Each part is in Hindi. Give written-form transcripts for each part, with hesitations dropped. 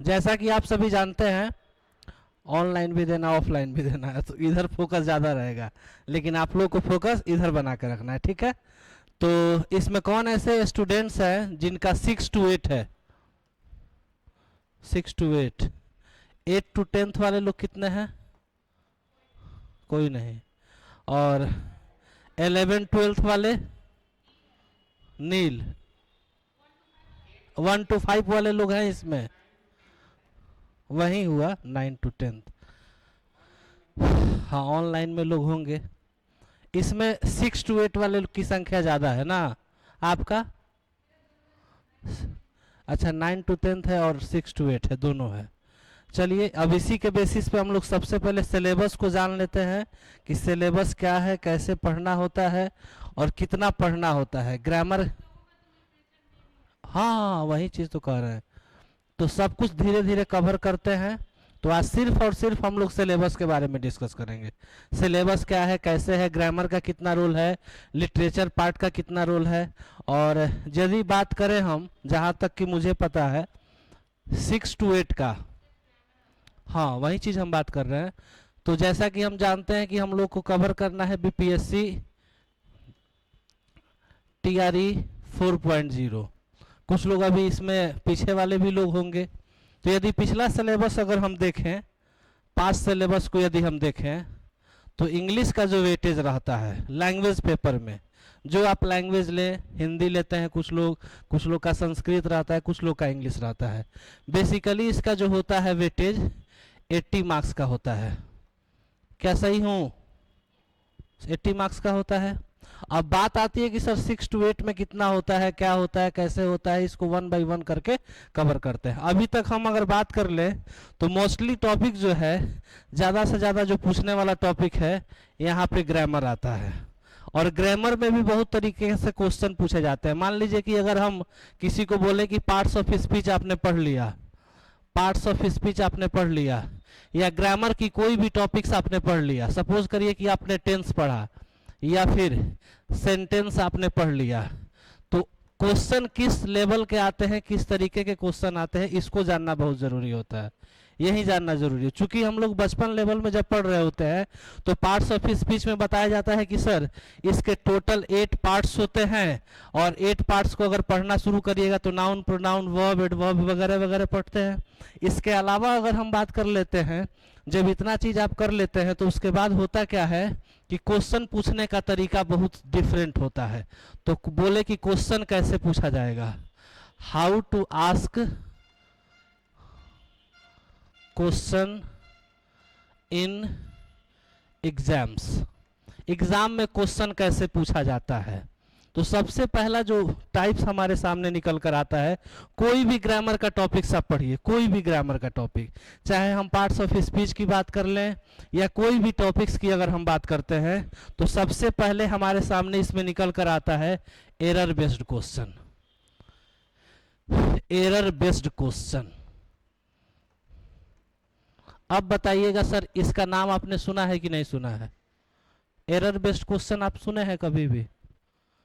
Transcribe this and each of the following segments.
जैसा कि आप सभी जानते हैं, ऑनलाइन भी देना ऑफलाइन भी देना है, तो इधर फोकस ज़्यादा रहेगा, लेकिन आप लोग को फोकस इधर बना के रखना है, ठीक है। तो इसमें कौन ऐसे स्टूडेंट्स हैं जिनका 6 to 8 है? 6 to 8। 8 to 10 वाले लोग कितने हैं? कोई नहीं। और 11 12 वाले? नील। 1 to 5 वाले लोग हैं इसमें? वही हुआ 9 to 10। हाँ, ऑनलाइन में लोग होंगे। इसमें 6 to 8 वाले की संख्या ज़्यादा है ना आपका? अच्छा, 9 to 10 है और 6 to 8 है, दोनों है। चलिए, अब इसी के बेसिस पे हम लोग सबसे पहले सिलेबस को जान लेते हैं कि सिलेबस क्या है, कैसे पढ़ना होता है और कितना पढ़ना होता है। ग्रामर, हाँ वही चीज़ तो कह रहे हैं। तो सब कुछ धीरे धीरे कवर करते हैं। तो आज सिर्फ और सिर्फ हम लोग सिलेबस के बारे में डिस्कस करेंगे। सिलेबस क्या है, कैसे है, ग्रामर का कितना रोल है, लिटरेचर पार्ट का कितना रोल है। और यदि बात करें हम, जहाँ तक कि मुझे पता है, 6 to 8 का, हाँ वही चीज़ हम बात कर रहे हैं। तो जैसा कि हम जानते हैं कि हम लोग को कवर करना है बीपीएससी टीआरई 4.0। कुछ लोग अभी इसमें पीछे वाले भी लोग होंगे। तो यदि पिछला सिलेबस अगर हम देखें, पास्ट सिलेबस को यदि हम देखें, तो इंग्लिश का जो वेटेज रहता है लैंग्वेज पेपर में, जो आप लैंग्वेज लें, हिंदी लेते हैं कुछ लोग का संस्कृत रहता है, कुछ लोग का इंग्लिश रहता है। बेसिकली इसका जो होता है वेटेज 80 मार्क्स का होता है। क्या सही हूँ? 80 मार्क्स का होता है। अब बात आती है कि सर 6 to 8 में कितना होता है, क्या होता है, कैसे होता है, इसको 1 by 1 करके कवर करते हैं। अभी तक हम अगर बात कर ले तो मोस्टली टॉपिक जो है, ज़्यादा से ज़्यादा जो पूछने वाला टॉपिक है, यहाँ पे ग्रामर आता है। और ग्रामर में भी बहुत तरीके से क्वेश्चन पूछे जाते हैं। मान लीजिए कि अगर हम किसी को बोले कि पार्ट्स ऑफ स्पीच आपने पढ़ लिया, पार्ट्स ऑफ स्पीच आपने पढ़ लिया, या ग्रामर की कोई भी टॉपिक्स आपने पढ़ लिया, सपोज करिए कि आपने टेंस पढ़ा या फिर सेंटेंस आपने पढ़ लिया, तो क्वेश्चन किस लेवल के आते हैं, किस तरीके के क्वेश्चन आते हैं, इसको जानना बहुत ज़रूरी होता है। यही जानना जरूरी है। चूंकि हम लोग बचपन लेवल में जब पढ़ रहे होते हैं तो पार्ट्स ऑफ स्पीच में बताया जाता है कि सर इसके टोटल 8 पार्ट्स होते हैं, और 8 पार्ट्स को अगर पढ़ना शुरू करिएगा तो नाउन, प्रोनाउन, वर्ब, एडवर्ब वगैरह वगैरह पढ़ते हैं। इसके अलावा अगर हम बात कर लेते हैं, जब इतना चीज़ आप कर लेते हैं तो उसके बाद होता क्या है कि क्वेश्चन पूछने का तरीका बहुत डिफरेंट होता है। तो बोले कि क्वेश्चन कैसे पूछा जाएगा, how to ask question in exams, exam में क्वेश्चन कैसे पूछा जाता है। तो सबसे पहला जो टाइप्स हमारे सामने निकल कर आता है, कोई भी ग्रामर का टॉपिक सब पढ़िए, कोई भी ग्रामर का टॉपिक, चाहे हम पार्ट्स ऑफ स्पीच की बात कर लें या कोई भी टॉपिक्स की अगर हम बात करते हैं, तो सबसे पहले हमारे सामने इसमें निकल कर आता है error based question. Error based question. अब बताइएगा सर इसका नाम आपने सुना है कि नहीं सुना है? एरर बेस्ड क्वेश्चन आप सुने हैं कभी भी?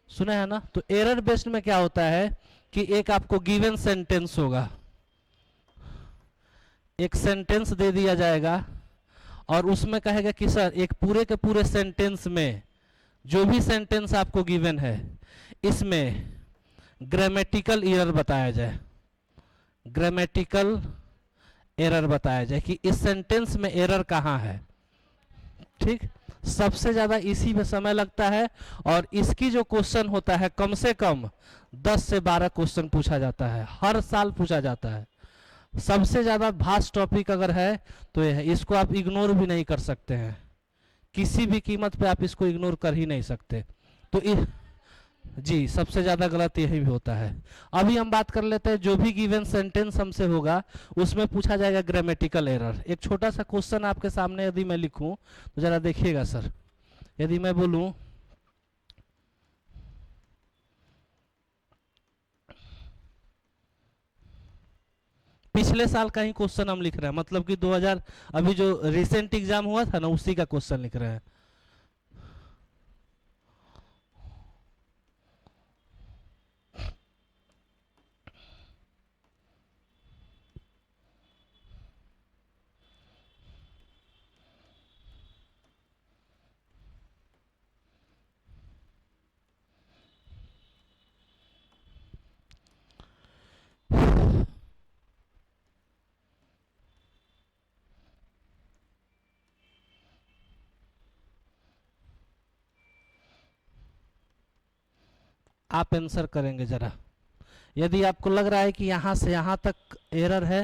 सुने हैं ना। तो एरर बेस्ड में क्या होता है कि एक आपको गिवन सेंटेंस होगा, एक सेंटेंस दे दिया जाएगा और उसमें कहेगा कि सर एक पूरे के पूरे सेंटेंस में, जो भी सेंटेंस आपको गिवन है, इसमें ग्रामेटिकल एरर बताया जाए, ग्रामेटिकल एरर बताया जाए कि इस सेंटेंस में एरर कहाँ है। ठीक, सबसे ज़्यादा इसी में समय लगता है, और इसकी जो क्वेश्चन होता है कम से कम 10 से 12 क्वेश्चन पूछा जाता है, हर साल पूछा जाता है। सबसे ज़्यादा भास्ट टॉपिक अगर है तो ये है, इसको आप इग्नोर भी नहीं कर सकते हैं, किसी भी कीमत पे आप इसको इग्नोर कर ही नहीं सकते। तो जी, सबसे ज़्यादा गलत यही भी होता है। अभी हम बात कर लेते हैं, जो भी गिवन सेंटेंस हमसे होगा उसमें पूछा जाएगा ग्रामेटिकल एरर। एक छोटा सा क्वेश्चन आपके सामने यदि मैं लिखूं तो ज़रा देखिएगा सर, यदि मैं बोलूं पिछले साल का ही क्वेश्चन हम लिख रहे हैं, मतलब कि 2000 अभी जो रिसेंट एग्जाम हुआ था ना उसी का क्वेश्चन लिख रहे हैं। आप आंसर करेंगे जरा। यदि आपको लग रहा है कि यहाँ से यहाँ तक एरर है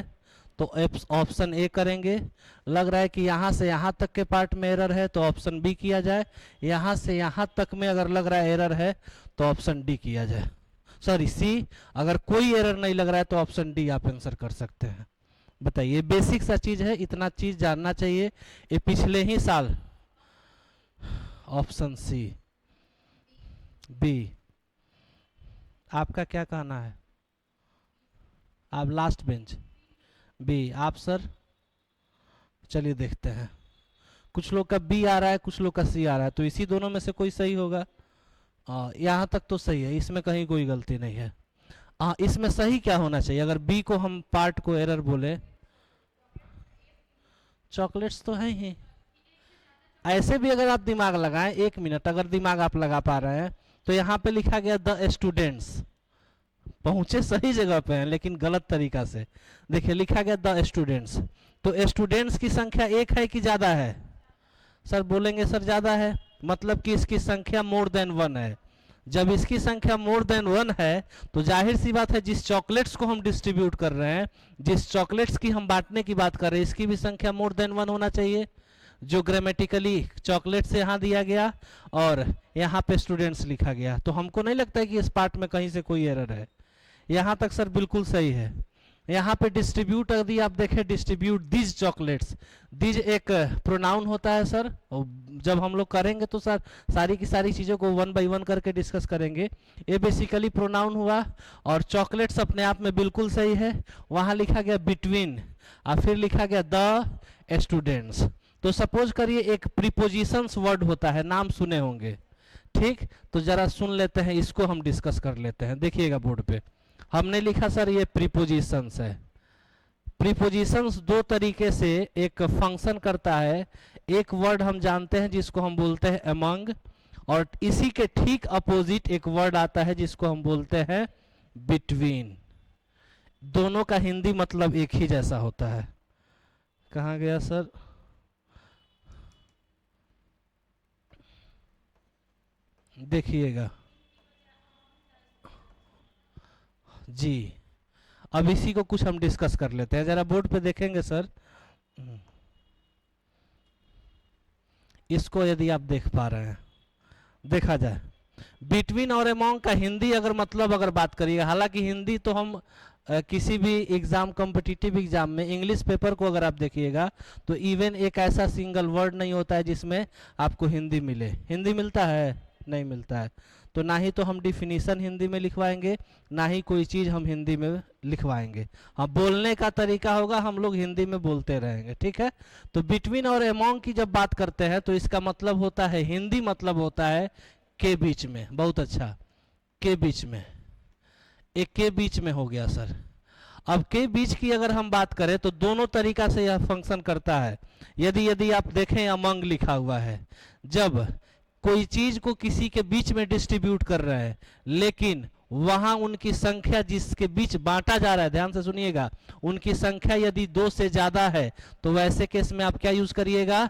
तो ऑप्शन ए करेंगे, लग रहा है कि यहाँ से यहाँ तक के पार्ट में एरर है तो ऑप्शन बी किया जाए, यहाँ से यहाँ तक में अगर लग रहा है एरर है तो ऑप्शन डी किया जाए, सॉरी सी। अगर कोई एरर नहीं लग रहा है तो ऑप्शन डी आप आंसर कर सकते हैं। बताइए, बेसिक सा चीज है, इतना चीज जानना चाहिए। ये पिछले ही साल ऑप्शन सी, बी। आपका क्या कहना है? आप लास्ट बेंच, बी। आप सर? चलिए देखते हैं। कुछ लोग का बी आ रहा है, कुछ लोग का सी आ रहा है, तो इसी दोनों में से कोई सही होगा। यहाँ तक तो सही है, इसमें कहीं कोई गलती नहीं है। इसमें सही क्या होना चाहिए अगर बी को हम पार्ट को एरर बोले? चॉकलेट्स तो है ही। ऐसे भी अगर आप दिमाग लगाएं, 1 मिनट अगर दिमाग आप लगा पा रहे हैं, तो यहाँ पे लिखा गया द स्टूडेंट्स, पहुंचे सही जगह पे हैं लेकिन गलत तरीका से। देखिए लिखा गया द स्टूडेंट्स, तो स्टूडेंट्स की संख्या 1 है कि ज्यादा है? सर बोलेंगे सर ज्यादा है, मतलब कि इसकी संख्या मोर देन 1 है। जब इसकी संख्या मोर देन 1 है तो जाहिर सी बात है जिस चॉकलेट्स को हम डिस्ट्रीब्यूट कर रहे हैं, जिस चॉकलेट्स की हम बांटने की बात कर रहे हैं, इसकी भी संख्या मोर देन 1 होना चाहिए। जो ग्रामेटिकली चॉकलेट्स यहाँ दिया गया और यहाँ पे स्टूडेंट्स लिखा गया, तो हमको नहीं लगता है कि इस पार्ट में कहीं से कोई एरर है। यहाँ तक सर बिल्कुल सही है। यहाँ पे डिस्ट्रीब्यूट यदि आप देखें, डिस्ट्रीब्यूट दीज चॉकलेट्स, दीज एक प्रोनाउन होता है सर, और जब हम लोग करेंगे तो सर सारी की सारी चीज़ों को 1 बाय 1 करके डिस्कस करेंगे। ये बेसिकली प्रोनाउन हुआ, और चॉकलेट्स अपने आप में बिल्कुल सही है। वहाँ लिखा गया बिटवीन और फिर लिखा गया द स्टूडेंट्स। तो सपोज करिए एक प्रीपोजिशंस वर्ड होता है, नाम सुने होंगे, ठीक? तो जरा सुन लेते हैं, इसको हम डिस्कस कर लेते हैं। देखिएगा बोर्ड पे हमने लिखा सर ये प्रीपोजिशंस है। प्रीपोजिशंस दो तरीके से एक फंक्शन करता है। एक वर्ड हम जानते हैं जिसको हम बोलते हैं अमंग, और इसी के ठीक अपोजिट एक वर्ड आता है जिसको हम बोलते हैं बिटवीन। दोनों का हिंदी मतलब एक ही जैसा होता है। कहाँ गया सर? देखिएगा जी, अब इसी को कुछ हम डिस्कस कर लेते हैं। जरा बोर्ड पे देखेंगे सर, इसको यदि आप देख पा रहे हैं, देखा जाए बिटवीन और अमोंग का हिंदी अगर मतलब अगर बात करिएगा, हालांकि हिंदी तो हम किसी भी एग्जाम, कॉम्पिटिटिव एग्जाम में इंग्लिश पेपर को अगर आप देखिएगा तो इवन एक ऐसा सिंगल वर्ड नहीं होता है जिसमें आपको हिंदी मिले। हिंदी मिलता है? नहीं मिलता है। तो ना ही तो हम डिफिनीशन हिंदी में लिखवाएंगे, ना ही कोई चीज़ हम हिंदी में लिखवाएंगे। हाँ, बोलने का तरीका होगा, हम लोग हिंदी में बोलते रहेंगे, ठीक है? तो बिटवीन और अमोंग की जब बात करते हैं तो इसका मतलब होता है, हिंदी मतलब होता है के बीच में। बहुत अच्छा, के बीच में, एक के बीच में हो गया सर। अब के बीच की अगर हम बात करें तो दोनों तरीका से यह फंक्शन करता है। यदि आप देखें अमंग लिखा हुआ है, जब कोई चीज को किसी के बीच में डिस्ट्रीब्यूट कर रहे हैं लेकिन वहां उनकी संख्या जिसके बीच बांटा जा रहा है, ध्यान से सुनिएगा, उनकी संख्या यदि 2 से ज्यादा है तो वैसे केस में आप क्या यूज करिएगा?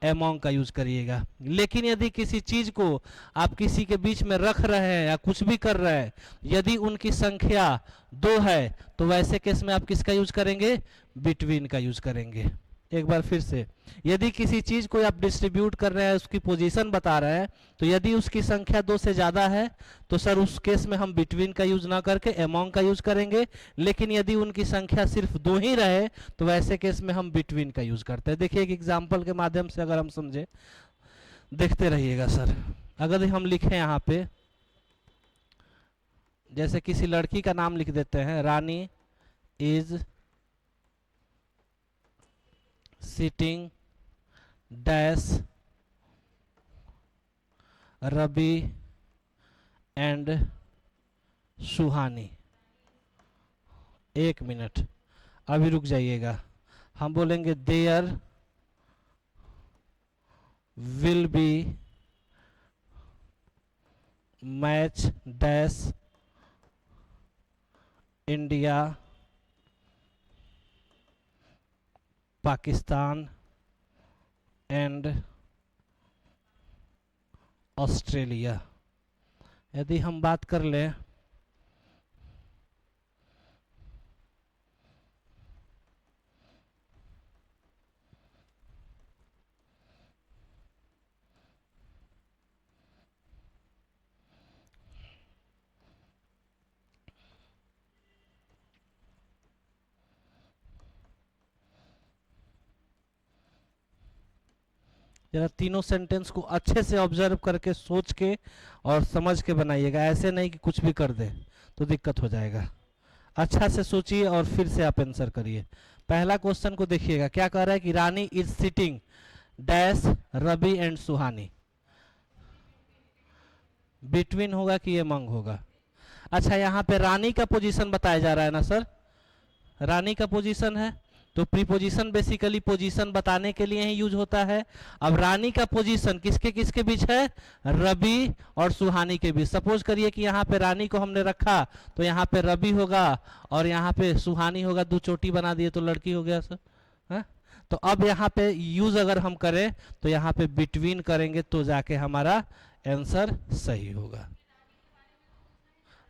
अमोंग का यूज करिएगा। लेकिन यदि किसी चीज को आप किसी के बीच में रख रहे हैं या कुछ भी कर रहे हैं, यदि उनकी संख्या 2 है तो वैसे केस में आप किसका यूज करेंगे? बिटवीन का यूज करेंगे। एक बार फिर से, यदि किसी चीज को आप डिस्ट्रीब्यूट कर रहे हैं, उसकी पोजीशन बता रहे हैं, तो यदि उसकी संख्या 2 से ज्यादा है तो सर उस केस में हम बिटवीन का यूज ना करके अमोंग का यूज करेंगे। लेकिन यदि उनकी संख्या सिर्फ 2 ही रहे तो वैसे केस में हम बिटवीन का यूज करते हैं। देखिए एक एग्जाम्पल के माध्यम से अगर हम समझे, देखते रहिएगा सर। अगर हम लिखें यहाँ पे, जैसे किसी लड़की का नाम लिख देते हैं, Rani is sitting dash Ravi and Suhani. 1 minute अभी रुक जाइएगा, हम बोलेंगे there will be match dash India Pakistan and Australia. यदि हम बात कर लें जरा तीनों सेंटेंस को अच्छे से ऑब्जर्व करके सोच के और समझ के बनाइएगा, ऐसे नहीं कि कुछ भी कर दे तो दिक्कत हो जाएगा। अच्छा से सोचिए और फिर से आप आंसर करिए। पहला क्वेश्चन को देखिएगा, क्या कह रहा है कि Rani is sitting dash Ravi and Suhani. Between होगा कि एमंग होगा? अच्छा, यहाँ पे रानी का पोजीशन बताया जा रहा है ना सर, रानी का पोजीशन है तो प्रीपोजिशन बेसिकली पोजीशन बताने के लिए ही यूज होता है। अब रानी का पोजीशन किसके किसके बीच है? रवि और सुहानी के बीच। सपोज करिए कि यहाँ पे रानी को हमने रखा तो यहाँ पे रवि होगा और यहाँ पे सुहानी होगा, दो चोटी बना दिए तो लड़की हो गया सर, है? तो अब यहाँ पे यूज अगर हम करें तो यहाँ पे बिटवीन करेंगे तो जाके हमारा आंसर सही होगा।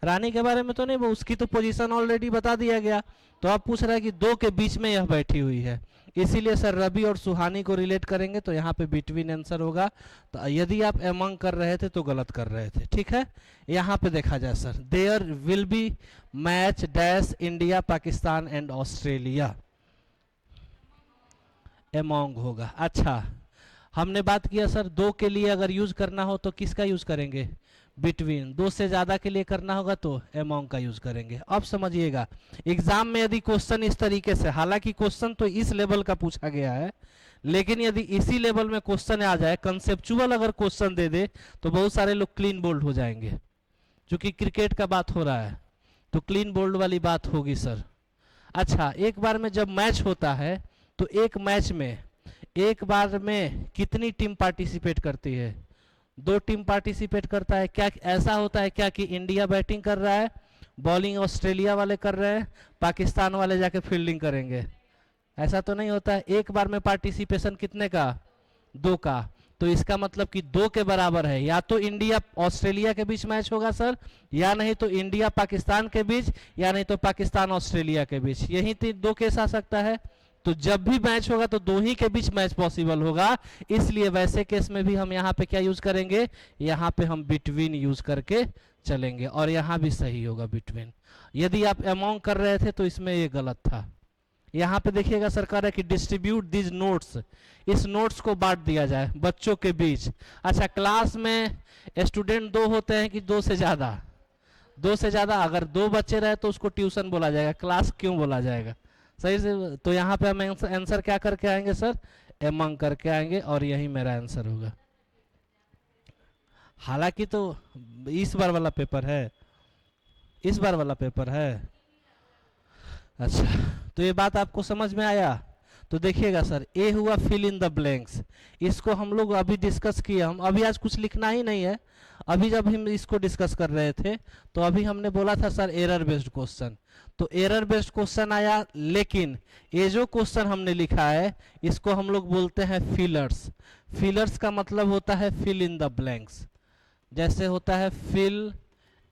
रानी के बारे में तो नहीं, वो उसकी तो पोजीशन ऑलरेडी बता दिया गया। तो आप पूछ रहा है कि दो के बीच में यह बैठी हुई है, इसीलिए सर रवि और सुहानी को रिलेट करेंगे तो यहाँ पे बिटवीन आंसर होगा। तो यदि आप एमंग कर रहे थे तो गलत कर रहे थे, ठीक है। यहाँ पे देखा जाए sir, there will be match dash India Pakistan and Australia, among होगा। अच्छा, हमने बात किया सर दो के लिए अगर यूज करना हो तो किसका यूज करेंगे? बिटवीन। दो से ज्यादा के लिए करना होगा तो अमोंग का यूज करेंगे। अब समझिएगा, एग्जाम में यदि क्वेश्चन इस तरीके से, हालांकि क्वेश्चन तो इस लेवल का पूछा गया है, लेकिन यदि इसी लेवल में क्वेश्चन आ जाए, कंसेप्चुअल अगर क्वेश्चन दे दे तो बहुत सारे लोग क्लीन बोल्ड हो जाएंगे। क्योंकि क्रिकेट का बात हो रहा है तो क्लीन बोल्ड वाली बात होगी सर। अच्छा, एक बार में जब मैच होता है तो एक मैच में एक बार में कितनी टीम पार्टिसिपेट करती है? दो टीम पार्टिसिपेट करता है। क्या ऐसा होता है क्या कि इंडिया बैटिंग कर रहा है, बॉलिंग ऑस्ट्रेलिया वाले कर रहे हैं, पाकिस्तान वाले जाके फील्डिंग करेंगे? ऐसा तो नहीं होता है। एक बार में पार्टिसिपेशन कितने का? दो का। तो इसका मतलब कि दो के बराबर है, या तो इंडिया ऑस्ट्रेलिया के बीच मैच होगा सर, या नहीं तो इंडिया पाकिस्तान के बीच, या नहीं तो पाकिस्तान ऑस्ट्रेलिया के बीच। यही दो केस आ सकता है। तो जब भी मैच होगा तो दो ही के बीच मैच पॉसिबल होगा, इसलिए वैसे केस में भी हम यहाँ पे क्या यूज करेंगे? यहाँ पे हम बिटवीन यूज करके चलेंगे और यहाँ भी सही होगा बिटवीन। यदि आप अमोंग कर रहे थे तो इसमें ये गलत था। यहाँ पे देखिएगा सरकार है कि डिस्ट्रीब्यूट दिस नोट्स, इस नोट्स को बांट दिया जाए बच्चों के बीच। अच्छा, क्लास में स्टूडेंट दो होते हैं कि दो से ज्यादा? दो से ज्यादा। अगर दो बच्चे रहे तो उसको ट्यूशन बोला जाएगा, क्लास क्यों बोला जाएगा? सही से। तो यहाँ पे हम आंसर क्या करके आएंगे सर? एमंग करके आएंगे और यही मेरा आंसर होगा। हालांकि तो इस बार वाला पेपर है, इस बार वाला पेपर है। अच्छा, तो ये बात आपको समझ में आया? तो देखिएगा सर, ए हुआ फिल इन द ब्लैंक्स, इसको हम लोग अभी डिस्कस किया। हम अभी आज कुछ लिखना ही नहीं है, अभी जब हम इसको डिस्कस कर रहे थे तो अभी हमने बोला था सर एरर बेस्ड क्वेश्चन, तो एरर बेस्ड क्वेश्चन आया। लेकिन ये जो क्वेश्चन हमने लिखा है इसको हम लोग बोलते हैं फिलर्स। फिलर्स का मतलब होता है फिल इन द ब्लैंक्स, जैसे होता है फिल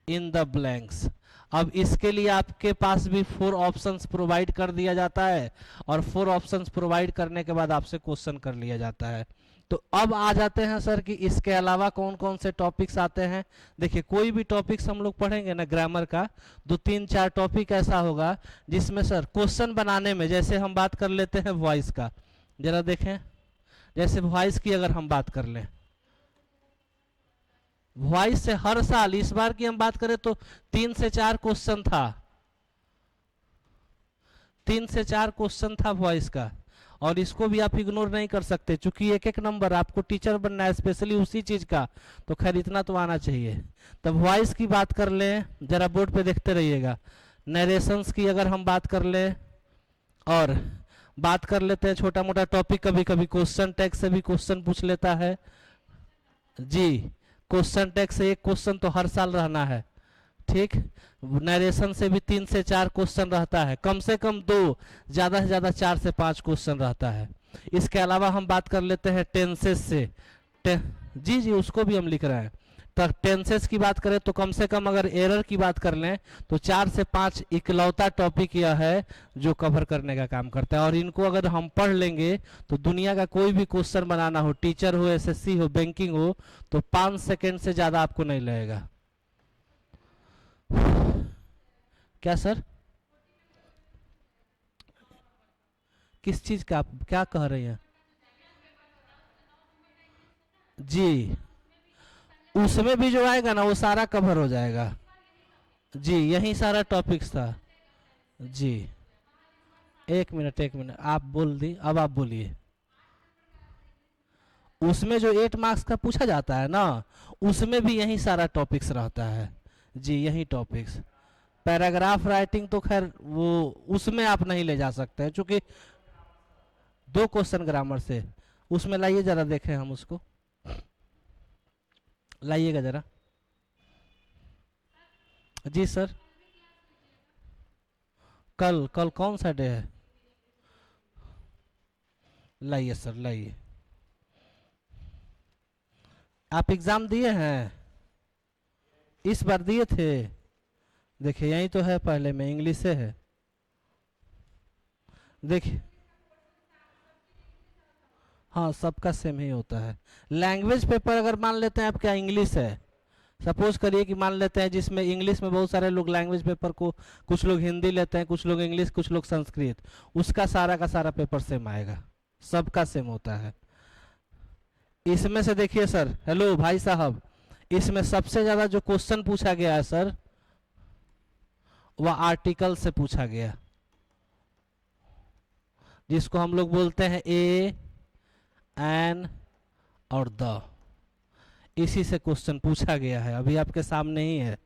इन द ब्लैंक्स। अब इसके लिए आपके पास भी 4 ऑप्शंस प्रोवाइड कर दिया जाता है और 4 ऑप्शंस प्रोवाइड करने के बाद आपसे क्वेश्चन कर लिया जाता है। तो अब आ जाते हैं सर कि इसके अलावा कौन कौन से टॉपिक्स आते हैं। देखिए, कोई भी टॉपिक्स हम लोग पढ़ेंगे ना ग्रामर का, 2-3-4 टॉपिक ऐसा होगा जिसमें सर क्वेश्चन बनाने में, जैसे हम बात कर लेते हैं वॉइस का, जरा देखें। जैसे वॉइस की अगर हम बात कर लें, वॉइस से हर साल, इस बार की हम बात करें तो 3 से 4 क्वेश्चन था, 3 से 4 क्वेश्चन था वॉइस का। और इसको भी आप इग्नोर नहीं कर सकते, क्योंकि एक एक नंबर आपको टीचर बनना है स्पेशली उसी चीज का, तो खैर इतना तो आना चाहिए। तब वॉइस की बात कर लें, जरा बोर्ड पे देखते रहिएगा। नरेशंस की अगर हम बात कर लें, और बात कर लेते हैं छोटा मोटा टॉपिक, कभी कभी क्वेश्चन टैग से भी क्वेश्चन पूछ लेता है जी। क्वेश्चन टैग से एक क्वेश्चन तो हर साल रहना है, ठीक। नरेशन से भी 3 से 4 क्वेश्चन रहता है, कम से कम 2, ज्यादा से ज्यादा 4 से 5 क्वेश्चन रहता है। इसके अलावा हम बात कर लेते हैं टेंसेस से, जी जी उसको भी हम लिख रहे हैं। तक टेंसेस की बात करें तो कम से कम अगर एरर की बात कर लें तो 4 से 5 इकलौता टॉपिक यह है जो कवर करने का काम करता है, और इनको अगर हम पढ़ लेंगे तो दुनिया का कोई भी क्वेश्चन बनाना हो, टीचर हो, एसएससी हो, बैंकिंग हो, तो 5 सेकंड से ज़्यादा आपको नहीं लगेगा। क्या सर? किस चीज़ का आप क्या कह रहे हैं? जी, उसमें भी जो आएगा ना वो सारा कवर हो जाएगा। जी, यही सारा टॉपिक्स था। जी, एक मिनट आप बोल दी, अब आप बोलिए। उसमें जो 8 मार्क्स का पूछा जाता है ना, उसमें भी यही सारा टॉपिक्स रहता है। जी, यही टॉपिक्स। पैराग्राफ राइटिंग तो खैर वो उसमें आप नहीं ले जा सकते हैं, क्योंकि 2 क्वेश्चन ग्रामर से। उसमें लाइए जरा देखें हम उसको, लाइएगा जरा। जी सर, कल कल कौन सा डे है? लाइए सर, लाइए। आप एग्जाम दिए हैं? इस बार दिए थे? देखिए यही तो है, पहले में इंग्लिश से है। देखिए, हाँ सबका सेम ही होता है। लैंग्वेज पेपर अगर मान लेते हैं आप, क्या इंग्लिश है, सपोज करिए कि मान लेते हैं जिसमें इंग्लिश में बहुत सारे लोग लैंग्वेज पेपर को, कुछ लोग हिंदी लेते हैं, कुछ लोग इंग्लिश, कुछ लोग संस्कृत, उसका सारा का सारा पेपर सेम आएगा, सबका सेम होता है। इसमें से देखिए सर, हेलो भाई साहब, इसमें सबसे ज्यादा जो क्वेश्चन पूछा गया है सर, वह आर्टिकल से पूछा गया, जिसको हम लोग बोलते हैं ए, एन और द। इसी से क्वेश्चन पूछा गया है, अभी आपके सामने ही है,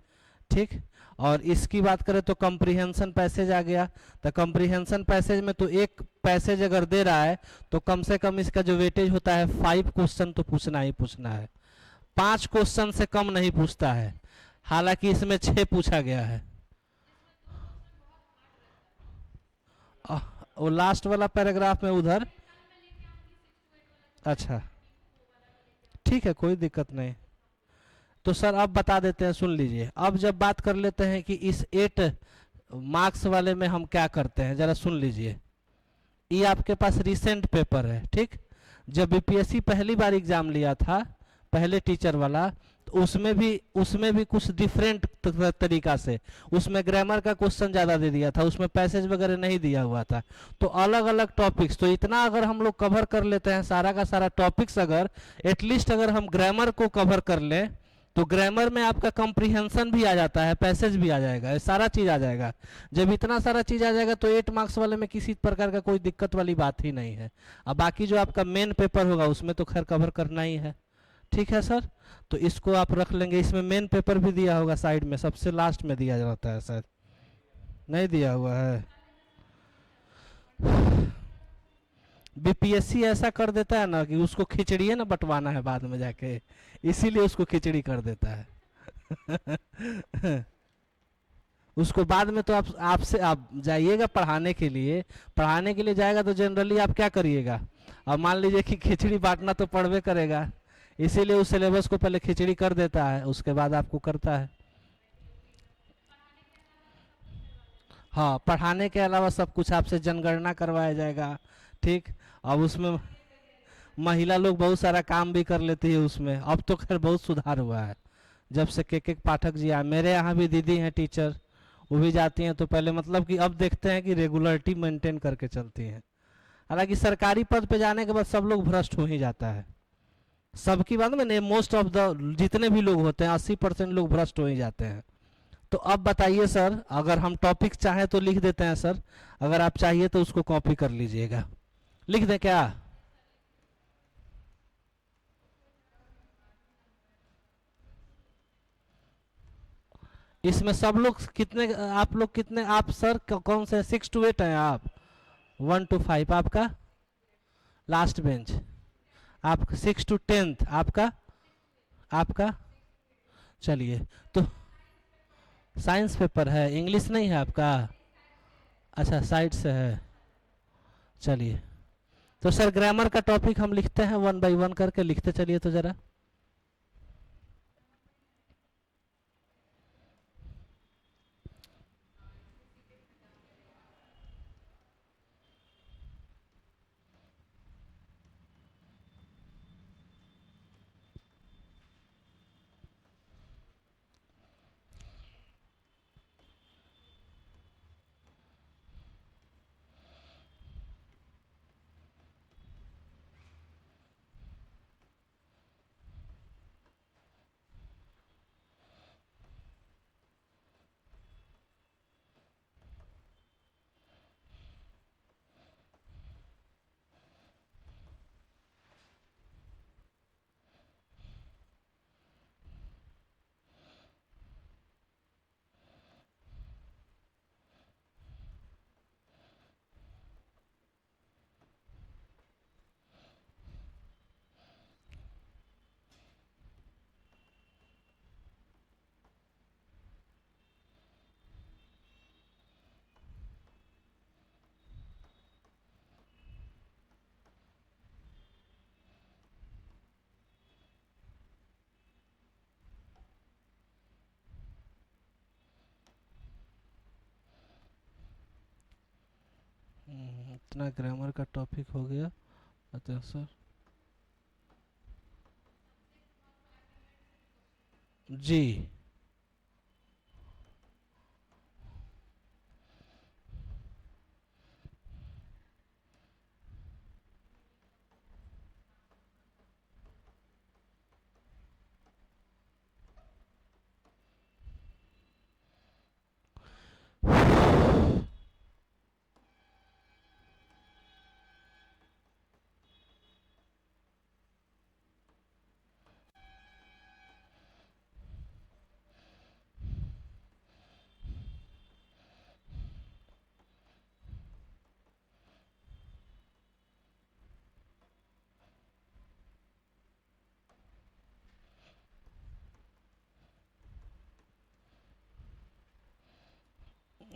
ठीक। और इसकी बात करें तो कंप्रीहेंशन पैसेज आ गया। तो कंप्रीहेंशन पैसेज में तो एक पैसेज अगर दे रहा है तो कम से कम इसका जो वेटेज होता है 5 क्वेश्चन तो पूछना ही पूछना है, 5 क्वेश्चन से कम नहीं पूछता है। हालांकि इसमें 6 पूछा गया है। वो लास्ट वाला पैराग्राफ में उधर, अच्छा ठीक है, कोई दिक्कत नहीं। तो सर अब बता देते हैं, सुन लीजिए। अब जब बात कर लेते हैं कि इस 8 मार्क्स वाले में हम क्या करते हैं, जरा सुन लीजिए। ये आपके पास रिसेंट पेपर है, ठीक। जब बीपीएससी पहली बार एग्जाम लिया था, पहले टीचर वाला, तो उसमें भी कुछ डिफरेंट तरीका से, उसमें ग्रामर का क्वेश्चन ज़्यादा दे दिया था, उसमें पैसेज वगैरह नहीं दिया हुआ था। तो अलग अलग टॉपिक्स, तो इतना अगर हम लोग कवर कर लेते हैं सारा का सारा टॉपिक्स, अगर एटलीस्ट अगर हम ग्रामर को कवर कर लें तो ग्रामर में आपका कंप्रीहेंशन भी आ जाता है, पैसेज भी आ जाएगा, ये सारा चीज़ आ जाएगा। जब इतना सारा चीज़ आ जाएगा तो 8 मार्क्स वाले में किसी प्रकार का कोई दिक्कत वाली बात ही नहीं है। अब बाकी जो आपका मेन पेपर होगा उसमें तो खैर कवर करना ही है, ठीक है सर। तो इसको आप रख लेंगे। इसमें मेन पेपर भी दिया होगा साइड में, सबसे लास्ट में दिया जाता है, शायद नहीं दिया हुआ है। बीपीएससी ऐसा कर देता है ना कि उसको खिचड़ी है ना बंटवाना है बाद में जाके, इसीलिए उसको खिचड़ी कर देता है। उसको बाद में तो आपसे आप जाइएगा पढ़ाने के लिए जाएगा तो जनरली आप क्या करिएगा, अब मान लीजिए कि खिचड़ी बांटना तो पड़वे करेगा, इसीलिए उस सिलेबस को पहले खिचड़ी कर देता है, उसके बाद आपको करता है। हाँ, पढ़ाने के अलावा सब कुछ आपसे जनगणना करवाया जाएगा, ठीक। अब उसमें महिला लोग बहुत सारा काम भी कर लेती है उसमें, अब तो खैर बहुत सुधार हुआ है जब से के पाठक जी आए। मेरे यहाँ भी दीदी हैं टीचर, वो भी जाती हैं, तो पहले मतलब कि अब देखते हैं कि रेगुलरिटी मेंटेन करके चलती हैं। हालांकि सरकारी पद पे जाने के बाद सब लोग भ्रष्ट हो ही जाता है, सबकी बात में नहीं, मोस्ट ऑफ द जितने भी लोग होते हैं 80% लोग भ्रष्ट हो ही जाते हैं। तो अब बताइए सर, अगर हम टॉपिक चाहें तो लिख देते हैं सर, अगर आप चाहिए तो उसको कॉपी कर लीजिएगा। लिख दें क्या? इसमें सब लोग कितने, आप लोग कितने, आप सर कौन से 6 to 8 हैं आप? 1 to 5 आपका लास्ट बेंच, आप 6 to 10 आपका चलिए। तो साइंस पेपर है, इंग्लिश नहीं है आपका? अच्छा, साइड से है, चलिए। तो सर ग्रामर का टॉपिक हम लिखते हैं 1 by 1 करके, लिखते चलिए तो जरा। इतना ग्रामर का टॉपिक हो गया। अच्छा सर जी।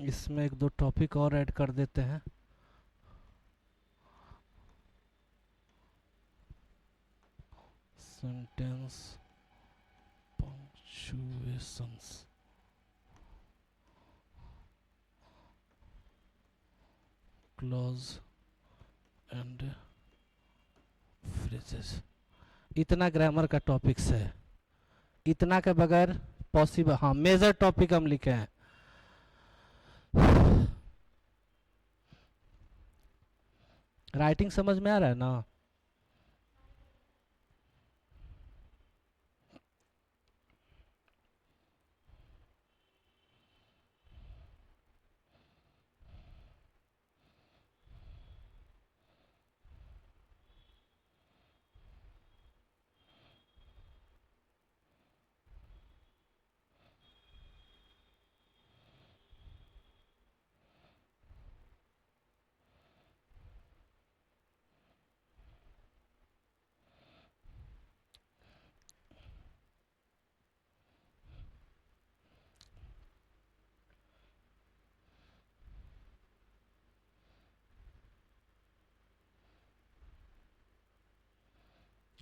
इसमें एक दो टॉपिक और ऐड कर देते हैं। Sentence punctuations, clause and phrases. इतना ग्रामर का टॉपिक्स है, इतना के बगैर पॉसिबल। हाँ मेजर टॉपिक हम लिखे हैं। राइटिंग समझ में आ रहा है ना?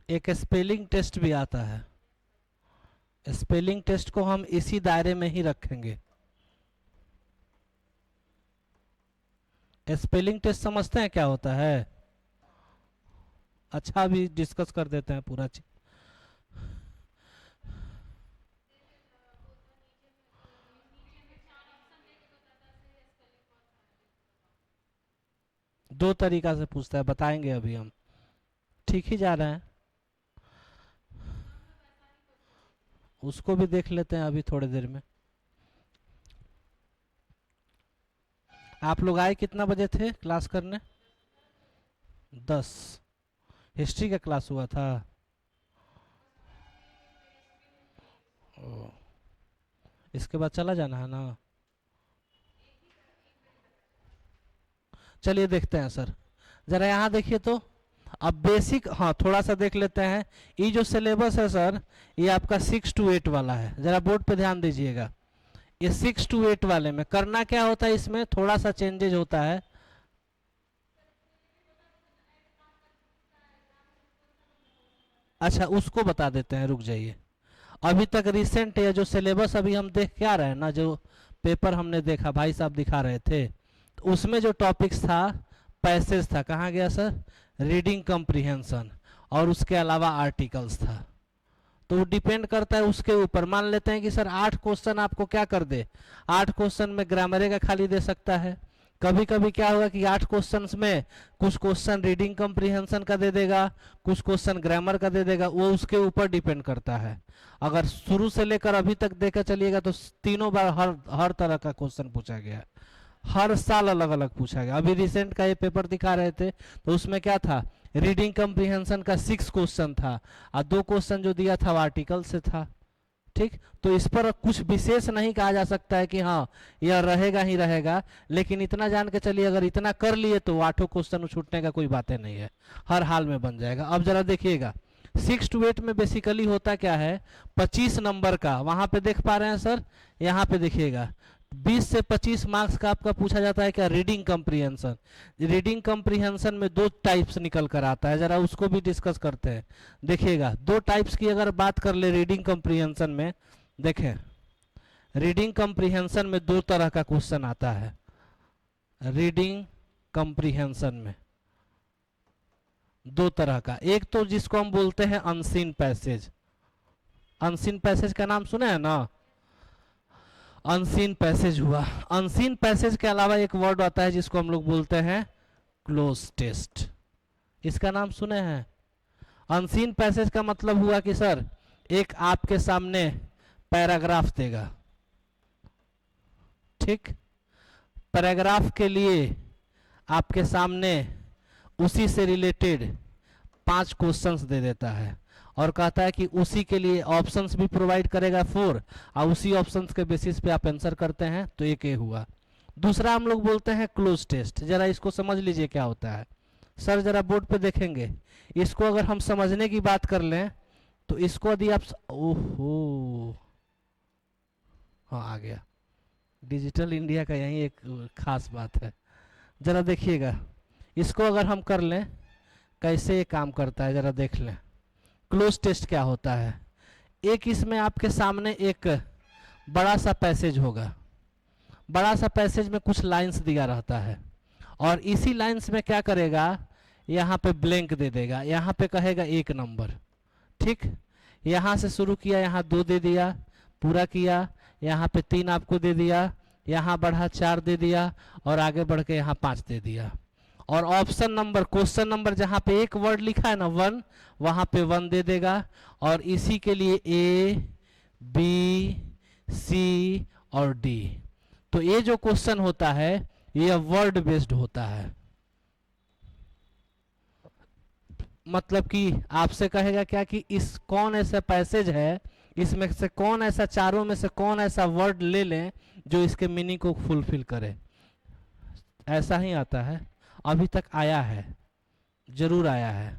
एक स्पेलिंग टेस्ट भी आता है। स्पेलिंग टेस्ट को हम इसी दायरे में ही रखेंगे। स्पेलिंग टेस्ट समझते हैं क्या होता है? अच्छा अभी डिस्कस कर देते हैं पूरा चीज। दो तरीका से पूछता है, बताएंगे अभी हम। ठीक ही जा रहे हैं, उसको भी देख लेते हैं अभी थोड़ी देर में। आप लोग आए कितना बजे थे क्लास करने? 10। हिस्ट्री का क्लास हुआ था। ओ, इसके बाद चला जाना है ना? चलिए देखते हैं सर, जरा यहाँ देखिए तो। अब बेसिक, हाँ थोड़ा सा देख लेते हैं। ये जो सिलेबस है सर, ये आपका 6 to 8 वाला है। जरा बोर्ड पे ध्यान दीजिएगा। ये 6 to 8 वाले में करना क्या होता है, इसमें थोड़ा सा चेंजेज होता है। अच्छा उसको बता देते हैं, रुक जाइए। अभी तक रिसेंट या जो सिलेबस अभी हम देख के आ रहे हैं ना, जो पेपर हमने देखा भाई साहब दिखा रहे थे, तो उसमें जो टॉपिक्स था, पैसेज था, कहाँ गया सर? रीडिंग कम्प्रीहेंशन, और उसके अलावा आर्टिकल्स था। तो वो डिपेंड करता है उसके ऊपर। मान लेते हैं कि सर 8 क्वेश्चन आपको क्या कर दे, 8 क्वेश्चन में ग्रामर का खाली दे सकता है। कभी कभी क्या होगा कि 8 क्वेश्चंस में कुछ क्वेश्चन रीडिंग कम्प्रीहेंशन का दे देगा, कुछ क्वेश्चन ग्रामर का दे देगा, वो उसके ऊपर डिपेंड करता है। अगर शुरू से लेकर अभी तक देखकर चलिएगा तो तीनों बार हर तरह का क्वेश्चन पूछा गया, हर साल अलग अलग पूछा गया। अभी रिसेंट का ये पेपर दिखा रहे थे, तो उसमें क्या था, रीडिंग कम्प्रीहेंशन का 6 क्वेश्चन था, और 2 क्वेश्चन जो दिया था वो आर्टिकल से था। ठीक, तो इस पर कुछ विशेष नहीं कहा जा सकता है कि हाँ यह रहेगा ही रहेगा, लेकिन इतना जान के चलिए अगर इतना कर लिए तो 8 क्वेश्चन छूटने का कोई बातें नहीं है, हर हाल में बन जाएगा। अब जरा देखिएगा 6 to 8 में बेसिकली होता क्या है, 25 नंबर का, वहां पे देख पा रहे हैं सर, यहाँ पे देखिएगा 20 से 25 मार्क्स का आपका पूछा जाता है क्या, रीडिंग कम्प्रीहेंशन। रीडिंग कम्प्रीहेंशन में 2 टाइप्स निकल कर आता है, जरा उसको भी डिस्कस करते हैं। देखिएगा 2 टाइप्स की अगर बात कर ले रीडिंग कम्प्रीहेंशन में, देखें रीडिंग कम्प्रीहेंशन में 2 तरह का क्वेश्चन आता है। रीडिंग कंप्रीहेंशन में। दो तरह का, एक तो जिसको हम बोलते हैं अनसीन पैसेज। अनसीन पैसेज का नाम सुने हैं ना, अनसीन पैसेज हुआ। अनसीन पैसेज के अलावा एक वर्ड आता है जिसको हम लोग बोलते हैं क्लोज टेस्ट। इसका नाम सुने हैं? अनसीन पैसेज का मतलब हुआ कि सर एक आपके सामने पैराग्राफ देगा, ठीक, पैराग्राफ के लिए आपके सामने उसी से रिलेटेड 5 क्वेश्चंस दे देता है और कहता है कि उसी के लिए ऑप्शंस भी प्रोवाइड करेगा 4 और उसी ऑप्शंस के बेसिस पे आप आंसर करते हैं, तो एक ये हुआ। दूसरा हम लोग बोलते हैं क्लोज टेस्ट। जरा इसको समझ लीजिए क्या होता है। सर जरा बोर्ड पे देखेंगे, इसको अगर हम समझने की बात कर लें तो इसको यदि आप ओहो, हाँ आ गया। डिजिटल इंडिया का यही एक खास बात है। जरा देखिएगा, इसको अगर हम कर लें कैसे ये काम करता है, जरा देख लें। क्लोज टेस्ट क्या होता है? एक इसमें आपके सामने एक बड़ा सा पैसेज होगा, बड़ा सा पैसेज में कुछ लाइंस दिया रहता है और इसी लाइंस में क्या करेगा, यहाँ पे ब्लैंक दे देगा, यहाँ पे कहेगा 1 नंबर, ठीक, यहाँ से शुरू किया, यहाँ 2 दे दिया, पूरा किया, यहाँ पे 3 आपको दे दिया, यहाँ बढ़ा 4 दे दिया और आगे बढ़ के यहाँ 5 दे दिया। और ऑप्शन नंबर, क्वेश्चन नंबर जहाँ पे एक वर्ड लिखा है ना 1, वहाँ पे 1 दे देगा और इसी के लिए A, B, C और D। तो ये जो क्वेश्चन होता है ये वर्ड बेस्ड होता है। मतलब कि आपसे कहेगा क्या कि इस कौन ऐसा पैसेज है, इसमें से कौन ऐसा, चारों में से कौन ऐसा वर्ड ले लें जो इसके मीनिंग को फुलफिल करे। ऐसा ही आता है, अभी तक आया है, जरूर आया है,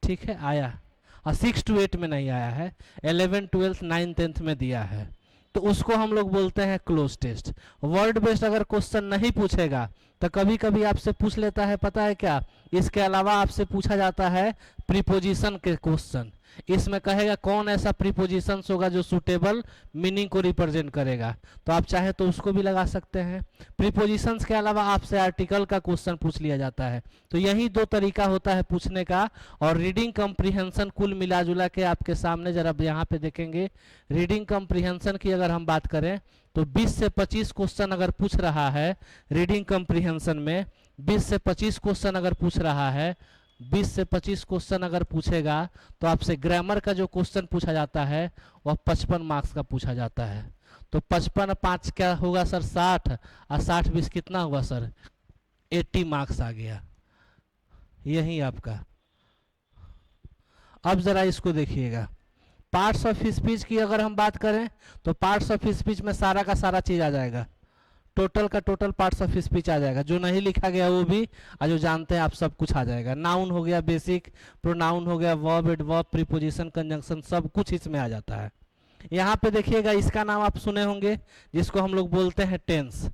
ठीक है, आया। 6 to 8 में नहीं आया है, 11, 12, 9, 10 में दिया है, तो उसको हम लोग बोलते हैं क्लोज टेस्ट। वर्ड बेस्ड अगर क्वेश्चन नहीं पूछेगा तो कभी कभी आपसे पूछ लेता है, पता है क्या, इसके अलावा आपसे पूछा जाता है प्रीपोजिशन के क्वेश्चन। इसमें कहेगा कौन ऐसा प्रीपोजिशन होगा जो सुटेबल मीनिंग को रिप्रेजेंट करेगा, तो आप चाहे तो उसको भी लगा सकते हैं। प्रीपोजिशंस के अलावा आपसे आर्टिकल का क्वेश्चन पूछ लिया जाता है। तो यही 2 तरीका होता है पूछने का। और रीडिंग कम्प्रीहेंशन कुल मिला जुला के आपके सामने जरा यहाँ पे देखेंगे, रीडिंग कम्प्रीहेंशन की अगर हम बात करें तो 20 से 25 क्वेश्चन अगर पूछ रहा है रीडिंग कम्प्रीहेंशन में, 20 से 25 क्वेश्चन अगर पूछ रहा है, 20 से 25 क्वेश्चन अगर पूछेगा तो आपसे ग्रामर का जो क्वेश्चन पूछा जाता है वह 55 मार्क्स का पूछा जाता है। तो 55 5 क्या होगा सर, 60 और 60 20 कितना हुआ सर, 80 मार्क्स आ गया। यही आपका। अब जरा इसको देखिएगा, पार्ट्स ऑफ स्पीच की अगर हम बात करें तो पार्ट्स ऑफ स्पीच में सारा का सारा चीज आ जाएगा, टोटल का टोटल पार्ट्स ऑफ स्पीच आ जाएगा, जो नहीं लिखा गया वो भी और जो जानते हैं आप सब कुछ आ जाएगा। नाउन हो गया, बेसिक प्रोनाउन हो गया, वर्ब, एडवर्ब, प्रीपोजिशन, कंजंक्शन, सब कुछ इसमें आ जाता है। यहाँ पे देखिएगा, इसका नाम आप सुने होंगे जिसको हम लोग बोलते हैं टेंस।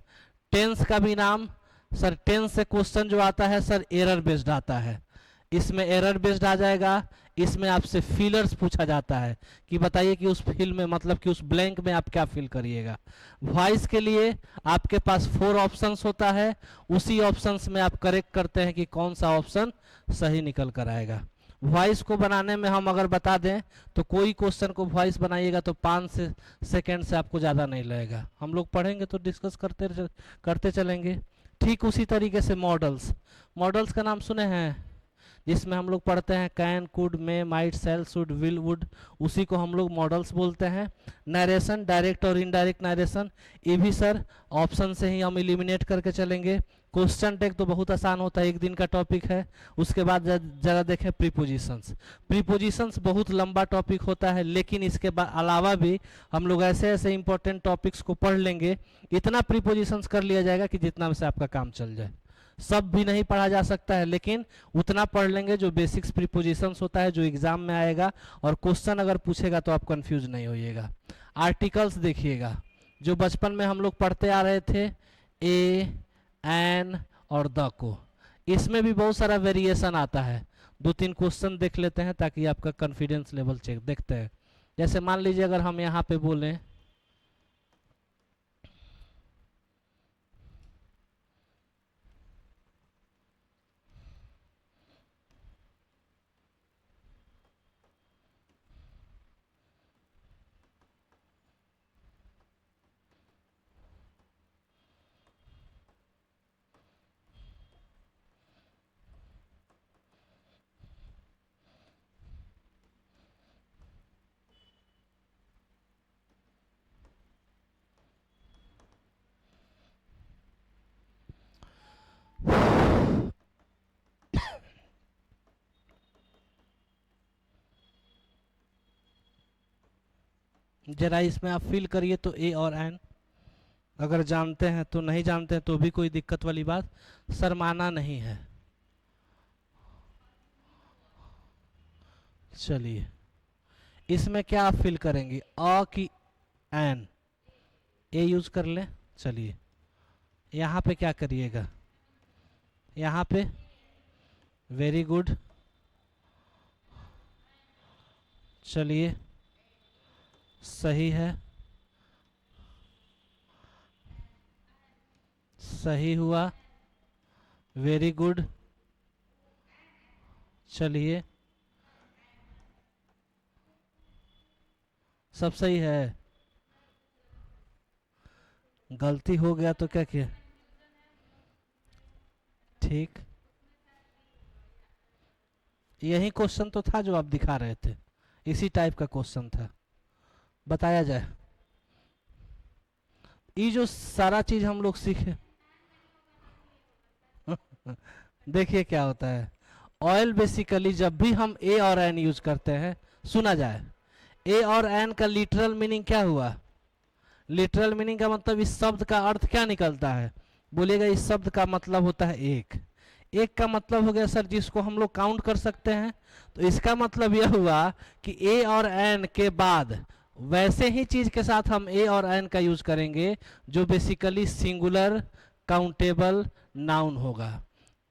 टेंस का भी नाम सर, टेंस से क्वेश्चन जो आता है सर एरर बेस्ड आता है, इसमें एरर बेस्ड आ जाएगा। इसमें आपसे फिलर्स पूछा जाता है कि बताइए कि उस फिल में, मतलब कि उस ब्लैंक में आप क्या फिल करिएगा। वॉइस के लिए आपके पास 4 ऑप्शंस होता है, उसी ऑप्शंस में आप करेक्ट करते हैं कि कौन सा ऑप्शन सही निकल कर आएगा। वॉइस को बनाने में हम अगर बता दें तो कोई क्वेश्चन को वॉइस बनाइएगा तो 5 सेकेंड से आपको ज़्यादा नहीं लगेगा। हम लोग पढ़ेंगे तो डिस्कस करते चलेंगे। ठीक उसी तरीके से मॉडल्स, मॉडल्स का नाम सुने हैं, जिसमें हम लोग पढ़ते हैं can, could, may, might, shall, should, will, would, उसी को हम लोग मॉडल्स बोलते हैं। नरेशन, डायरेक्ट और इनडायरेक्ट नरेशन, ये भी सर ऑप्शन से ही हम एलिमिनेट करके चलेंगे। क्वेश्चन टैग तो बहुत आसान होता है, 1 दिन का टॉपिक है। उसके बाद जरा देखें प्रीपोजिशंस। प्रीपोजिशंस बहुत लंबा टॉपिक होता है, लेकिन इसके अलावा भी हम लोग ऐसे ऐसे इंपॉर्टेंट टॉपिक्स को पढ़ लेंगे, इतना प्रीपोजिशंस कर लिया जाएगा कि जितना से आपका काम चल जाए। सब भी नहीं पढ़ा जा सकता है, लेकिन उतना पढ़ लेंगे जो बेसिक्स प्रीपोजिशंस होता है, जो एग्जाम में आएगा और क्वेश्चन अगर पूछेगा तो आप कंफ्यूज नहीं होइएगा। आर्टिकल्स देखिएगा, जो बचपन में हम लोग पढ़ते आ रहे थे, ए, एन और द को, इसमें भी बहुत सारा वेरिएशन आता है। 2-3 क्वेश्चन देख लेते हैं ताकि आपका कॉन्फिडेंस लेवल चेक देखते हैं। जैसे मान लीजिए अगर हम यहाँ पे बोलें जरा इसमें आप फिल करिए तो ए और एन, अगर जानते हैं तो, नहीं जानते हैं तो भी कोई दिक्कत वाली बात, शर्माना नहीं है। चलिए इसमें क्या आप फिल करेंगे, अ की एन, ए यूज कर लें। चलिए यहाँ पे क्या करिएगा, यहाँ पे वेरी गुड, चलिए सही है, सही हुआ, वेरी गुड, चलिए सब सही है। गलती हो गया तो क्या किया, ठीक, यही क्वेश्चन तो था जो आप दिखा रहे थे, इसी टाइप का क्वेश्चन था, बताया जाए। ये जो सारा चीज हम लोग सीखे देखिए क्या होता है, ऑयल बेसिकली जब भी हम ए और एन यूज करते हैं, सुना जाए, ए और एन का लिटरल मीनिंग क्या हुआ, लिटरल मीनिंग का मतलब इस शब्द का अर्थ क्या निकलता है, बोलिएगा इस शब्द का मतलब होता है एक, एक का मतलब हो गया सर जिसको हम लोग काउंट कर सकते हैं, तो इसका मतलब यह हुआ कि ए और एन के बाद वैसे ही चीज के साथ हम ए और एन का यूज करेंगे जो बेसिकली सिंगुलर काउंटेबल नाउन होगा,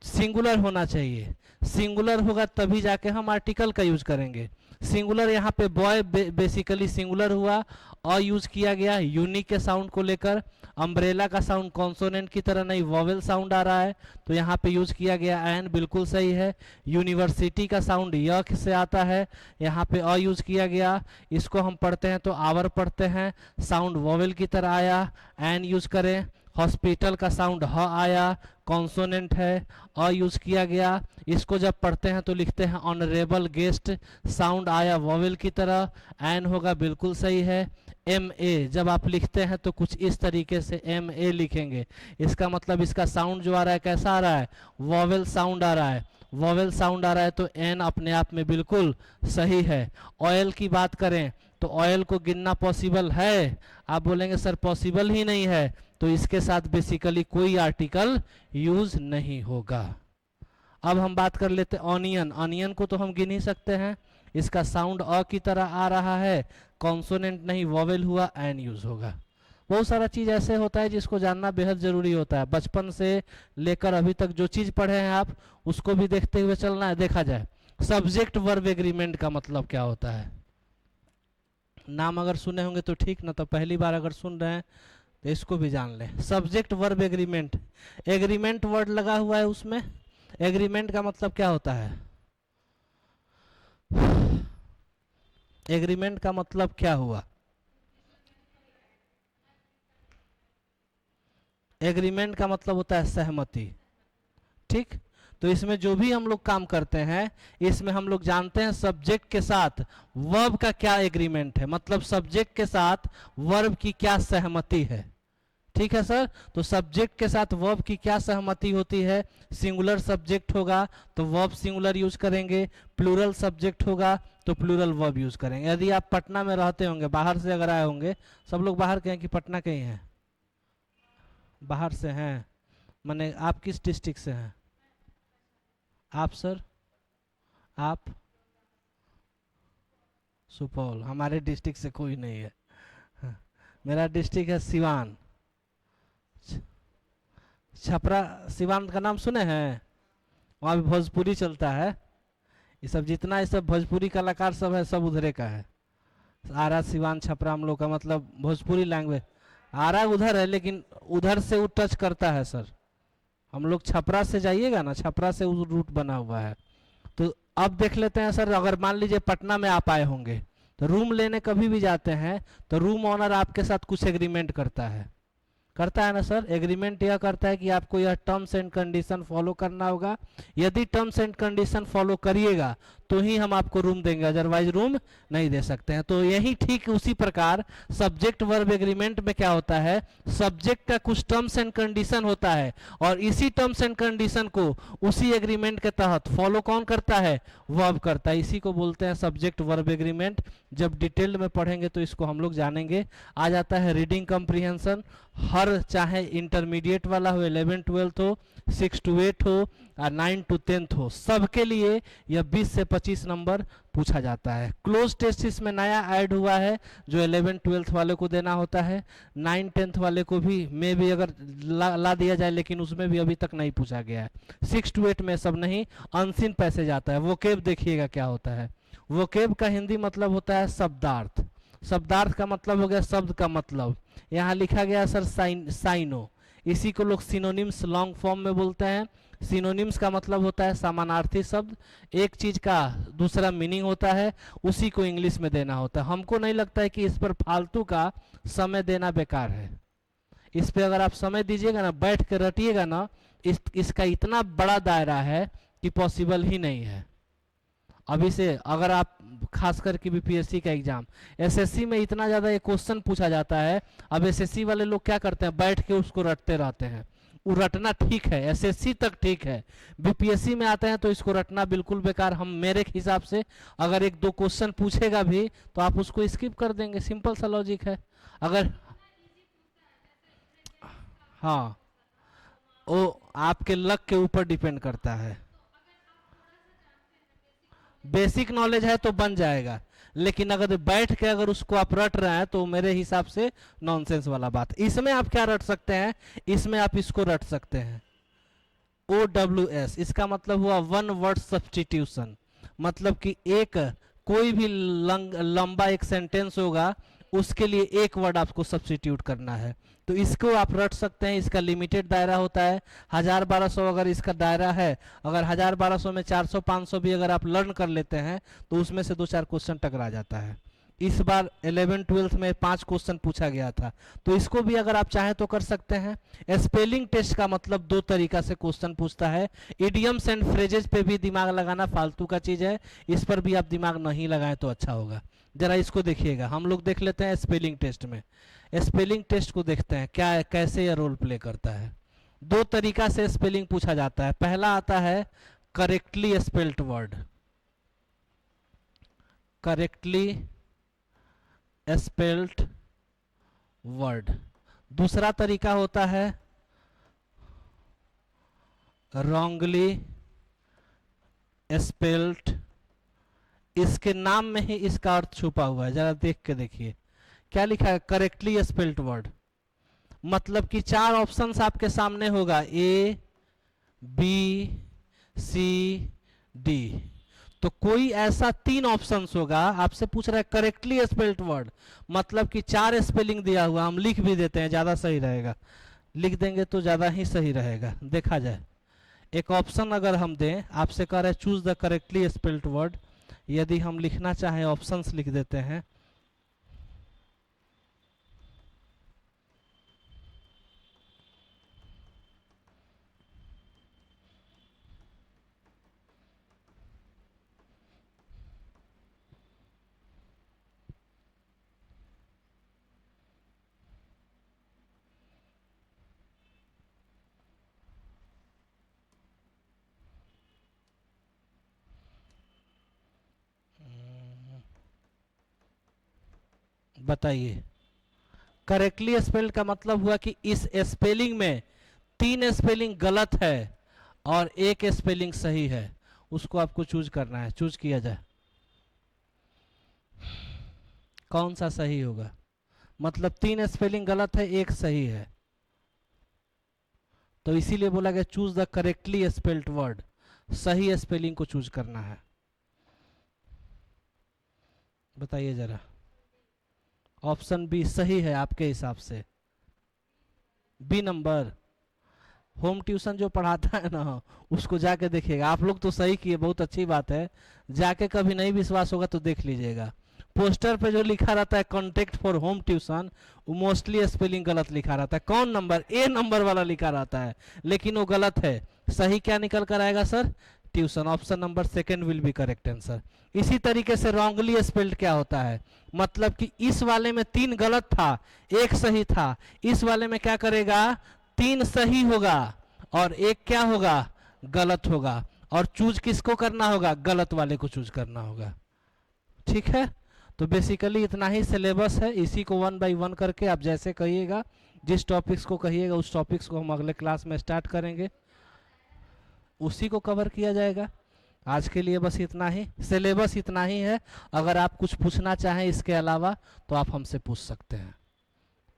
सिंगुलर होना चाहिए, सिंगुलर होगा तभी जाके हम आर्टिकल का यूज करेंगे। सिंगुलर यहाँ पे बॉय बेसिकली सिंगुलर हुआ, और यूज किया गया यूनिक के साउंड को लेकर, अम्ब्रेला का साउंड कॉन्सोनेंट की तरह नहीं वॉवेल साउंड आ रहा है तो यहाँ पे यूज किया गया एन, बिल्कुल सही है। यूनिवर्सिटी का साउंड यख से आता है, यहाँ पे अ यूज किया गया, इसको हम पढ़ते हैं तो आवर पढ़ते हैं, साउंड वॉवेल की तरह आया, एन यूज करें। हॉस्पिटल का साउंड ह आया, कॉन्सोनेंट है, अ यूज किया गया, इसको जब पढ़ते हैं तो लिखते हैं ऑनरेबल गेस्ट, साउंड आया वॉवेल की तरह, एन होगा, बिल्कुल सही है। एम ए जब आप लिखते हैं तो कुछ इस तरीके से एम ए लिखेंगे, इसका मतलब इसका साउंड जो आ रहा है कैसा आ रहा है, वॉवेल साउंड आ रहा है, वॉवेल साउंड आ रहा है तो एन अपने आप में बिल्कुल सही है। ऑयल की बात करें तो ऑयल को गिनना पॉसिबल है, आप बोलेंगे सर पॉसिबल ही नहीं है, तो इसके साथ बेसिकली कोई आर्टिकल यूज नहीं होगा। अब हम बात कर लेते ऑनियन, ऑनियन को तो हम गिन ही सकते हैं, इसका साउंड अ की तरह आ रहा है, कॉन्सोनेंट नहीं वॉवेल हुआ, एन यूज होगा। बहुत सारा चीज ऐसे होता है जिसको जानना बेहद जरूरी होता है, बचपन से लेकर अभी तक जो चीज पढ़े हैं आप उसको भी देखते हुए चलना है। देखा जाए सब्जेक्ट वर्ब एग्रीमेंट का मतलब क्या होता है, नाम अगर सुने होंगे तो ठीक, ना तो पहली बार अगर सुन रहे हैं तो इसको भी जान लें। Subject verb agreement, agreement word लगा हुआ है उसमें, एग्रीमेंट का मतलब क्या होता है, एग्रीमेंट का मतलब क्या हुआ, एग्रीमेंट का मतलब होता है सहमति, ठीक। तो इसमें जो भी हम लोग काम करते हैं इसमें हम लोग जानते हैं सब्जेक्ट के साथ वर्ब का क्या एग्रीमेंट है, मतलब सब्जेक्ट के साथ वर्ब की क्या सहमति है, ठीक है सर। तो सब्जेक्ट के साथ वर्ब की क्या सहमति होती है, सिंगुलर सब्जेक्ट होगा तो वर्ब सिंगुलर यूज करेंगे, प्लूरल सब्जेक्ट होगा तो प्लूरल वर्ब यूज करेंगे। यदि आप पटना में रहते होंगे, बाहर से अगर आए होंगे, सब लोग बाहर के हैं कि पटना के ही हैं, बाहर से हैं, माने आप किस डिस्ट्रिक्ट से हैं, आप सर, आप सुपौल, हमारे डिस्ट्रिक्ट से कोई नहीं है, मेरा डिस्ट्रिक्ट है सिवान, छपरा, सिवान का नाम सुने हैं, वहाँ भी भोजपुरी चलता है, ये सब जितना ये सब भोजपुरी कलाकार सब है सब उधरे का है, आरा सिवान छपरा हम लोग का मतलब भोजपुरी लैंग्वेज, आरा उधर है लेकिन उधर से वो टच करता है सर, हम लोग छपरा से जाइएगा ना, छपरा से वो रूट बना हुआ है। तो अब देख लेते हैं सर, अगर मान लीजिए पटना में आप आए होंगे तो रूम लेने कभी भी जाते हैं तो रूम ऑनर आपके साथ कुछ एग्रीमेंट करता है, करता है ना सर। एग्रीमेंट यह करता है कि आपको यह टर्म्स एंड कंडीशन फॉलो करना होगा। यदि टर्म्स एंड कंडीशन फॉलो करिएगा तो ही हम आपको रूम देंगे, अदरवाइज रूम नहीं दे सकते हैं। तो यही ठीक उसी प्रकार सब्जेक्ट वर्ब एग्रीमेंट में क्या होता है, सब्जेक्ट का कुछ टर्म्स एंड कंडीशन होता है और इसी टर्म्स एंड कंडीशन को उसी एग्रीमेंट के तहत फॉलो कौन करता है, वर्ब करता है। इसी को बोलते हैं सब्जेक्ट वर्ब एग्रीमेंट। जब डिटेल्ड में पढ़ेंगे तो इसको हम लोग जानेंगे। आ जाता है रीडिंग कम्प्रीहेंशन। हर चाहे इंटरमीडिएट वाला हो, 11 12 हो, 6 to 8 हो और 9 to 10 हो, सबके लिए यह 20 से 25 नंबर पूछा जाता है। क्लोज टेस्ट इसमें नया ऐड हुआ है जो 11 12 वाले को देना होता है। 9 10 वाले को भी में भी अगर ला दिया जाए, लेकिन उसमें भी अभी तक नहीं पूछा गया है। 6 to 8 में सब नहीं, अनसीन पैसेज आता है। वोकेब देखिएगा क्या होता है। वोकेब का हिंदी मतलब होता है शब्दार्थ। शब्दार्थ का मतलब हो गया शब्द का मतलब। यहाँ लिखा गया सर साइनो, इसी को लोग सिनोनिम्स लॉन्ग फॉर्म में बोलते हैं। सिनोनिम्स का मतलब होता है समानार्थी शब्द, एक चीज का दूसरा मीनिंग होता है, उसी को इंग्लिश में देना होता है। हमको नहीं लगता है कि इस पर फालतू का समय देना बेकार है। इस पे अगर आप समय दीजिएगा ना, बैठ के रटिएगा ना, इसका इतना बड़ा दायरा है कि पॉसिबल ही नहीं है। अभी से अगर आप खास करके बीपीएससी का एग्जाम, एसएससी में इतना ज़्यादा ये क्वेश्चन पूछा जाता है। अब एसएससी वाले लोग क्या करते हैं, बैठ के उसको रटते रहते हैं। वो रटना ठीक है, एसएससी तक ठीक है, बीपीएससी में आते हैं तो इसको रटना बिल्कुल बेकार। हम मेरे हिसाब से अगर एक दो क्वेश्चन पूछेगा भी तो आप उसको स्किप कर देंगे, सिंपल सा लॉजिक है। अगर हाँ, वो आपके लक के ऊपर डिपेंड करता है। बेसिक नॉलेज है तो बन जाएगा, लेकिन अगर बैठ के अगर उसको आप रट रहे हैं तो मेरे हिसाब से नॉनसेंस वाला बात। इसमें आप क्या रट सकते हैं, इसमें आप इसको रट सकते हैं OWS। इसका मतलब हुआ वन वर्ड सब्स्टिट्यूशन। मतलब कि एक कोई भी लंबा एक सेंटेंस होगा, उसके लिए एक वर्ड आपको सब्स्टिट्यूट करना है, तो इसको आप रट सकते हैं। इसका लिमिटेड दायरा होता है 1000-1200 अगर इसका दायरा है। अगर 1000-1200 में 400-500 भी अगर आप लर्न कर लेते हैं तो उसमें से 2-4 क्वेश्चन टकरा जाता है। इस बार 11 12 में 5 क्वेश्चन पूछा गया था, तो इसको भी अगर आप चाहें तो कर सकते हैं। स्पेलिंग टेस्ट का मतलब 2 तरीका से क्वेश्चन पूछता है। इडियम्स एंड फ्रेजेस पे भी दिमाग लगाना फालतू का चीज है, इस पर भी आप दिमाग नहीं लगाएं तो अच्छा होगा। जरा इसको देखिएगा, हम लोग देख लेते हैं स्पेलिंग टेस्ट में। स्पेलिंग टेस्ट को देखते हैं क्या कैसे यह रोल प्ले करता है। 2 तरीका से स्पेलिंग पूछा जाता है। पहला आता है correctly spelled word, correctly spelled word. दूसरा तरीका होता है रॉन्गली स्पेल्ड। इसके नाम में ही इसका अर्थ छुपा हुआ है, जरा देख के देखिए क्या लिखा है, करेक्टली स्पेल्ड वर्ड। मतलब कि 4 ऑप्शंस आपके सामने होगा, A B C D, तो कोई ऐसा 3 ऑप्शंस होगा। आपसे पूछ रहा है करेक्टली स्पेल्ड वर्ड, मतलब कि 4 स्पेलिंग दिया हुआ, हम लिख भी देते हैं, ज़्यादा सही रहेगा, लिख देंगे तो ज़्यादा ही सही रहेगा। देखा जाए एक ऑप्शन अगर हम दें, आपसे कह रहे हैं choose the correctly spelled word, यदि हम लिखना चाहें ऑप्शंस लिख देते हैं। बताइए, करेक्टली स्पेल्ड का मतलब हुआ कि इस स्पेलिंग में 3 स्पेलिंग गलत है और 1 स्पेलिंग सही है, उसको आपको चूज करना है। चूज किया जाए कौन सा सही होगा, मतलब 3 स्पेलिंग गलत है, 1 सही है, तो इसीलिए बोला गया choose the correctly spelled word, सही स्पेलिंग को चूज करना है। बताइए जरा, ऑप्शन बी सही है आपके हिसाब से? B number. होम ट्यूशन जो पढ़ाता है ना, उसको जाके देखिएगा। आप लोग तो सही किए, बहुत अच्छी बात है, जाके कभी नहीं विश्वास होगा तो देख लीजिएगा। पोस्टर पे जो लिखा रहता है कॉन्टेक्ट फॉर होम ट्यूशन, वो मोस्टली स्पेलिंग गलत लिखा रहता है। कौन नंबर? ए नंबर वाला लिखा रहता है, लेकिन वो गलत है। सही क्या निकल कर आएगा sir? Tuition. Option number second will be correct answer. इसी तरीके से रॉन्गली स्पेल्ड क्या होता है, मतलब कि इस वाले में 3 गलत था, 1 सही था। इस वाले में क्या करेगा? 3 सही होगा और 1 क्या होगा? गलत होगा। और चूज किसको करना होगा? गलत वाले को चूज करना होगा। ठीक है, तो बेसिकली इतना ही सिलेबस है। इसी को 1 बाय 1 करके आप जैसे कहिएगा, जिस टॉपिक्स को कहिएगा उस टॉपिक्स को हम अगले क्लास में स्टार्ट करेंगे, उसी को कवर किया जाएगा। आज के लिए बस इतना ही, सिलेबस इतना ही है। अगर आप कुछ पूछना चाहें इसके अलावा तो आप हमसे पूछ सकते हैं,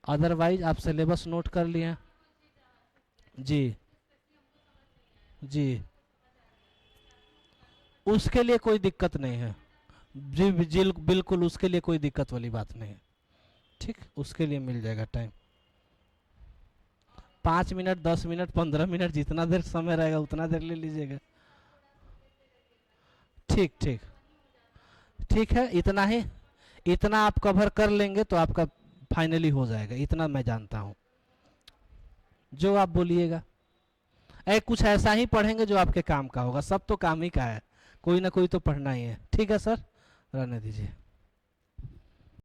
अदरवाइज आप सिलेबस नोट कर लिए। जी जी, उसके लिए कोई दिक्कत नहीं है जी, बिल्कुल उसके लिए कोई दिक्कत वाली बात नहीं है। ठीक, उसके लिए मिल जाएगा टाइम। 5 मिनट, 10 मिनट, 15 मिनट, जितना देर समय रहेगा उतना देर ले लीजिएगा। ठीक ठीक ठीक है, इतना ही, इतना आप कवर कर लेंगे तो आपका फाइनली हो जाएगा, इतना मैं जानता हूँ। जो आप बोलिएगा, कुछ ऐसा ही पढ़ेंगे जो आपके काम का होगा। सब तो काम ही का है, कोई ना कोई तो पढ़ना ही है। ठीक है सर, रहने दीजिए।